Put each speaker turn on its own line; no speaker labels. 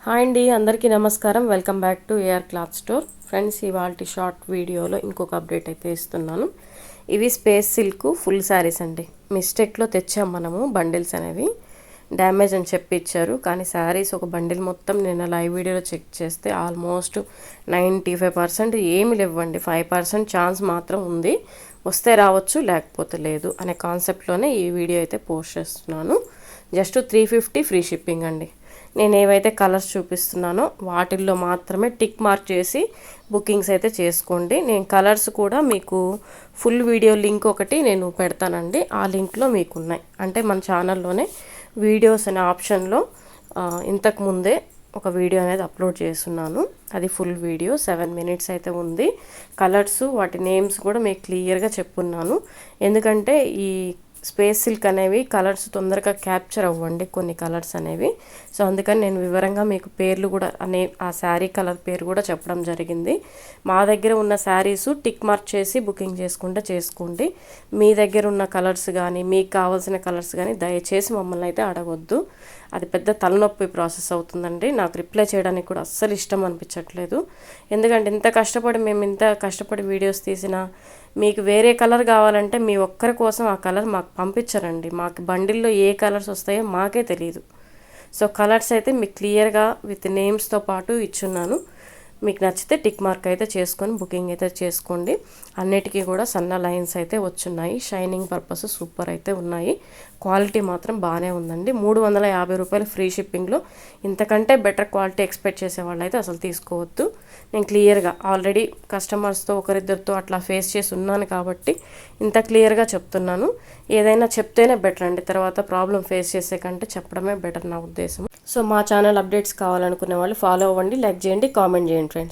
Hi అండి, అందరికీ నమస్కారం. Welcome back to AR cloth store. Friends, ఇవాళ షార్ట్ వీడియోలో ఇంకొక అప్డేట్ అయితే ఇస్తున్నాను. ఇవి స్పేస్ సిల్క్ ఫుల్ శారీస్ అండి. మిస్టేక్లో తెచ్చాం మనము బండిల్స్ అనేవి, డ్యామేజ్ అని చెప్పి ఇచ్చారు. కానీ శారీస్ ఒక బండిల్ మొత్తం నేను లైవ్ వీడియోలో చెక్ చేస్తే ఆల్మోస్ట్ 95% ఏమి లేవండి. 5% ఛాన్స్ మాత్రం ఉంది. వస్తే రావచ్చు, లేకపోతే లేదు అనే కాన్సెప్ట్లోనే ఈ వీడియో అయితే పోస్ట్ చేస్తున్నాను. జస్ట్ 350 ఫ్రీ షిప్పింగ్ అండి. నేను ఏవైతే కలర్స్ చూపిస్తున్నానో వాటిల్లో మాత్రమే టిక్ మార్క్ చేసి బుకింగ్స్ అయితే చేసుకోండి. నేను కలర్స్ కూడా మీకు ఫుల్ వీడియో లింక్ ఒకటి నేను పెడతానండి. ఆ లింక్లో మీకు ఉన్నాయి. అంటే మన ఛానల్లోనే వీడియోస్ అనే ఆప్షన్లో ఇంతకుముందే ఒక వీడియో అనేది అప్లోడ్ చేస్తున్నాను. అది ఫుల్ వీడియో 7 minutes అయితే ఉంది. కలర్స్ వాటి నేమ్స్ కూడా మీకు క్లియర్గా చెప్పున్నాను. ఎందుకంటే ఈ స్పేస్ సిల్క్ అనేవి కలర్స్ తొందరగా క్యాప్చర్ అవ్వండి, కొన్ని కలర్స్ అనేవి. సో అందుకని నేను వివరంగా మీకు పేర్లు కూడా ఆ శారీ కలర్ పేరు కూడా చెప్పడం జరిగింది. మా దగ్గర ఉన్న శారీస్ టిక్ మార్క్ చేసి బుకింగ్ చేసుకుంటే చేసుకోండి. మీ దగ్గర ఉన్న కలర్స్ కానీ మీకు కావాల్సిన కలర్స్ కానీ దయచేసి మమ్మల్ని అయితే అడగొద్దు. అది పెద్ద తలనొప్పి ప్రాసెస్ అవుతుందండి. నాకు రిప్లై చేయడానికి కూడా అస్సలు ఇష్టం అనిపించట్లేదు. ఎందుకంటే మేము ఇంత కష్టపడి వీడియోస్ తీసినా మీకు వేరే కలర్ కావాలంటే మీ ఒక్కరి కోసం ఆ కలర్ మాకు పంపించరండి. మాకు బండిల్లో ఏ కలర్స్ వస్తాయో మాకే తెలియదు. సో కలర్స్ అయితే మీకు క్లియర్గా విత్ నేమ్స్తో పాటు ఇచ్చున్నాను. మీకు నచ్చితే టిక్ మార్క్ అయితే చేసుకొని బుకింగ్ అయితే చేసుకోండి. అన్నిటికీ కూడా సన్న లైన్స్ అయితే వచ్చున్నాయి. షైనింగ్ పర్పస్ సూపర్ అయితే ఉన్నాయి. క్వాలిటీ మాత్రం బాగానే ఉందండి. 350 రూపాయలు ఫ్రీ షిప్పింగ్లో ఇంతకంటే బెటర్ క్వాలిటీ ఎక్స్పెక్ట్ చేసే వాళ్ళు అయితే అసలు తీసుకోవద్దు. నేను క్లియర్గా ఆల్రెడీ కస్టమర్స్తో ఒకరిద్దరితో అట్లా ఫేస్ చేసి ఉన్నాను కాబట్టి ఇంత క్లియర్గా చెప్తున్నాను. ఏదైనా చెప్తేనే బెటర్ అండి. తర్వాత ప్రాబ్లం ఫేస్ చేసే కంటే చెప్పడమే బెటర్ నా ఉద్దేశం. సో మా ఛానల్ అప్డేట్స్ కావాలనుకునే వాళ్ళు ఫాలో అవ్వండి, లైక్ చేయండి, కామెంట్ చేయండి ఫ్రెండ్స్.